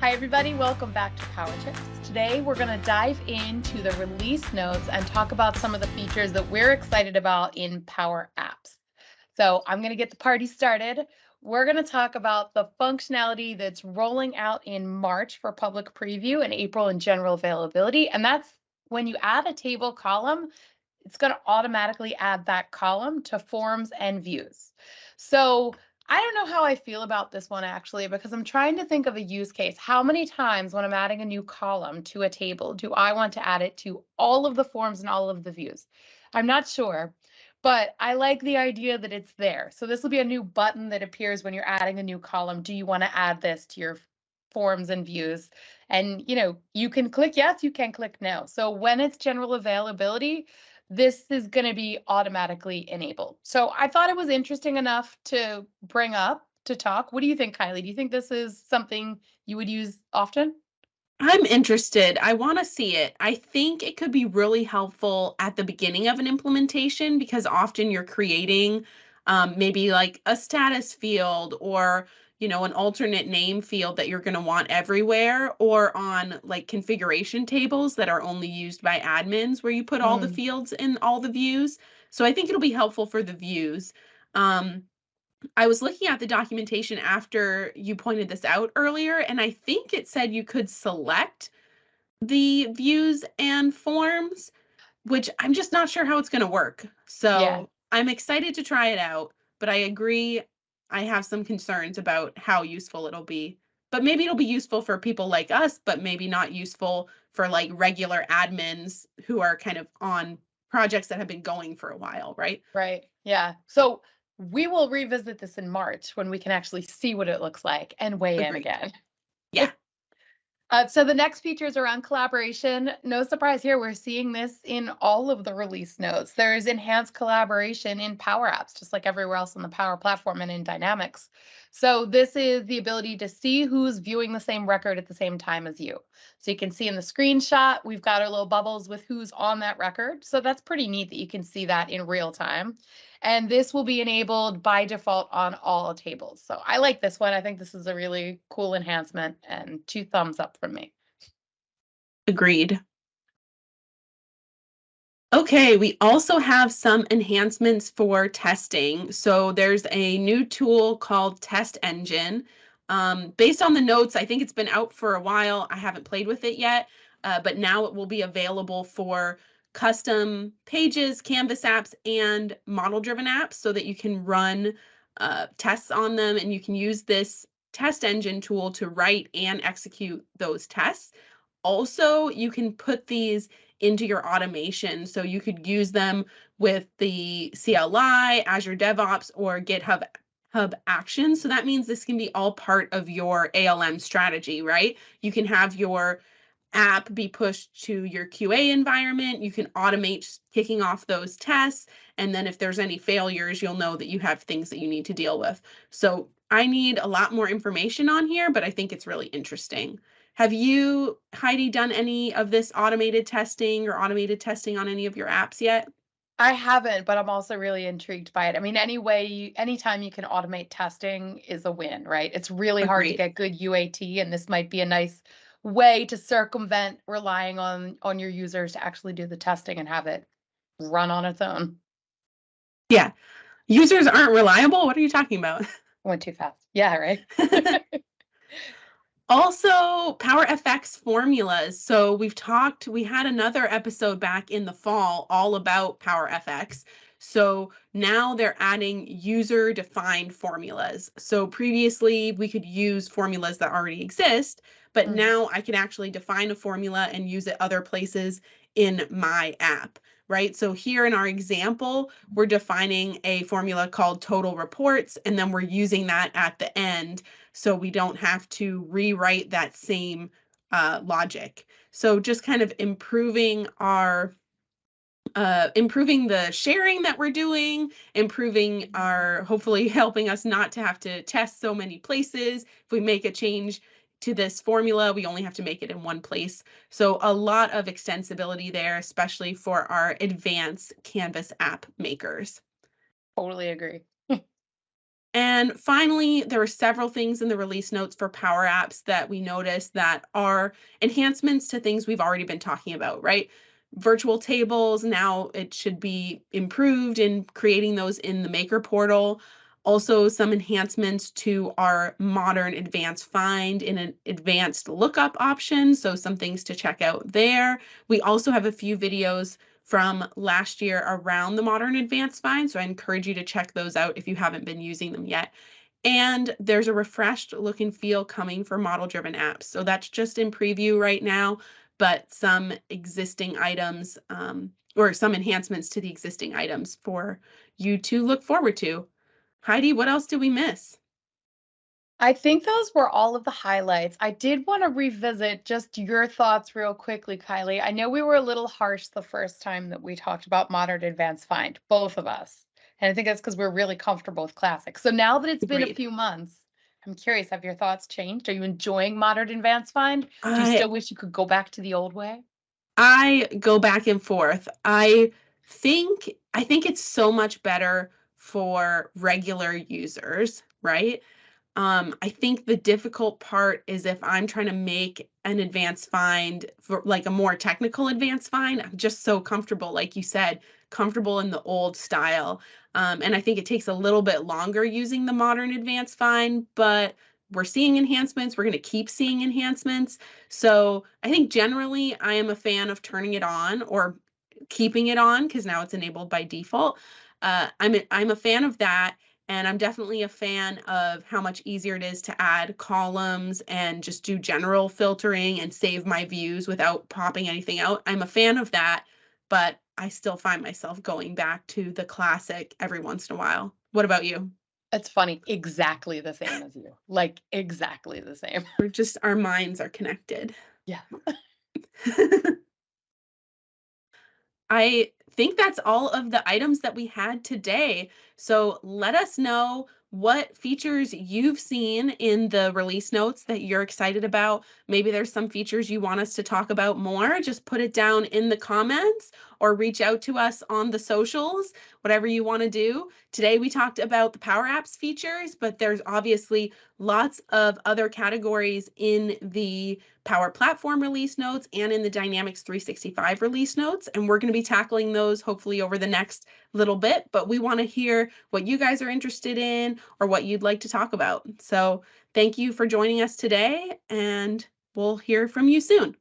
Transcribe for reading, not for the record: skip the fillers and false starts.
Hi, everybody. Welcome back to Power Tips. Today, we're going to dive into the release notes and talk about some of the features that we're excited about in Power Apps. So I'm going to get the party started. We're going to talk about the functionality that's rolling out in March for public preview and April in general availability. And that's when you add a table column, it's going to automatically add that column to forms and views. So I don't know how I feel about this one actually, because I'm trying to think of a use case. How many times when I'm adding a new column to a table do I want to add it to all of the forms and all of the views? I'm not sure, but I like the idea that it's there. So this will be a new button that appears when you're adding a new column. Do you want to add this to your forms and views? And you can click yes, you can click no. So when it's general availability, this is going to be automatically enabled. So I thought it was interesting enough to bring up to talk. What do you think, Kylie? Do you think this is something you would use often? I'm interested. I want to see it. I think it could be really helpful at the beginning of an implementation because often you're creating maybe like a status field or an alternate name field that you're going to want everywhere, or on like configuration tables that are only used by admins where you put all the fields in all the views. So I think it'll be helpful for the views. Um, I was looking at the documentation after you pointed this out earlier, and I think it said you could select the views and forms, which I'm just not sure how it's going to work. Yeah. So I'm excited to try it out, but I agree I have some concerns about how useful it'll be. But maybe it'll be useful for people like us, but maybe not useful for like regular admins who are kind of on projects that have been going for a while, right? Right. Yeah. So we will revisit this in March when we can actually see what it looks like and weigh in Agreed. again. Yeah. So the next feature is around collaboration. No surprise here, we're seeing this in all of the release notes. There's enhanced collaboration in Power Apps, just like everywhere else on the Power Platform and in Dynamics. So this is the ability to see who's viewing the same record at the same time as you. So you can see in the screenshot, we've got our little bubbles with who's on that record. So that's pretty neat that you can see that in real time. And this will be enabled by default on all tables. So I like this one. I think this is a really cool enhancement, and 2 thumbs up from me. Agreed. Okay, we also have some enhancements for testing. So there's a new tool called Test Engine. Based on the notes, I think it's been out for a while. I haven't played with it yet, but now it will be available for custom pages, Canvas apps, and model-driven apps so that you can run tests on them, and you can use this test engine tool to write and execute those tests. Also, you can put these into your automation. So you could use them with the CLI, Azure DevOps, or GitHub Actions. So that means this can be all part of your ALM strategy, right? You can have your app be pushed to your QA environment. You can automate kicking off those tests. And then if there's any failures, you'll know that you have things that you need to deal with. So I need a lot more information on here, but I think it's really interesting. Have you, Heidi, done any of this automated testing or automated testing on any of your apps yet? I haven't, but I'm also really intrigued by it. I mean, anytime you can automate testing is a win, right? It's really hard to Agreed. get good UAT, and this might be a nice way to circumvent relying on your users to actually do the testing and have it run on its own. Yeah. Users aren't reliable. What are you talking about? Went too fast. Yeah, right. Also, PowerFX formulas. So we had another episode back in the fall all about PowerFX. So now they're adding user-defined formulas. So previously we could use formulas that already exist, but now I can actually define a formula and use it other places in my app, right? So here in our example, we're defining a formula called total reports, and then we're using that at the end so we don't have to rewrite that same logic. So just kind of improving the sharing that we're doing, improving hopefully helping us not to have to test so many places. If we make a change to this formula, we only have to make it in one place. So a lot of extensibility there, especially for our advanced Canvas app makers. Totally agree. And finally, there are several things in the release notes for Power Apps that we noticed that are enhancements to things we've already been talking about, right? Virtual tables, now it should be improved in creating those in the Maker portal. Also, some enhancements to our modern advanced find in an advanced lookup option. So some things to check out there. We also have a few videos from last year around the modern advanced find. So I encourage you to check those out if you haven't been using them yet. And there's a refreshed look and feel coming for model-driven apps. So that's just in preview right now, but some existing items or some enhancements to the existing items for you to look forward to. Heidi, what else did we miss? I think those were all of the highlights. I did want to revisit just your thoughts real quickly, Kylie. I know we were a little harsh the first time that we talked about Modern Advanced Find, both of us. And I think that's because we're really comfortable with Classic. So now that it's been a Agreed. few months, I'm curious, have your thoughts changed? Are you enjoying Modern Advanced Find? Do you I still wish you could go back to the old way? I go back and forth. I think it's so much better for regular users, right? I think the difficult part is if I'm trying to make an advanced find for like a more technical advanced find, I'm just so comfortable, like you said, comfortable in the old style. And I think it takes a little bit longer using the modern advanced find, but we're seeing enhancements. We're going to keep seeing enhancements. So I think generally I am a fan of turning it on or keeping it on because now it's enabled by default. I'm a fan of that. And I'm definitely a fan of how much easier it is to add columns and just do general filtering and save my views without popping anything out. I'm a fan of that, but I still find myself going back to the classic every once in a while. What about you? It's funny, exactly the same as you. Like exactly the same. We're just, our minds are connected. Yeah. I think that's all of the items that we had today. So let us know what features you've seen in the release notes that you're excited about. Maybe there's some features you want us to talk about more. Just put it down in the comments or reach out to us on the socials, whatever you want to do. Today we talked about the Power Apps features, but there's obviously lots of other categories in the Power Platform release notes and in the Dynamics 365 release notes. And we're going to be tackling those hopefully over the next little bit, but we want to hear what you guys are interested in or what you'd like to talk about. So thank you for joining us today, and we'll hear from you soon.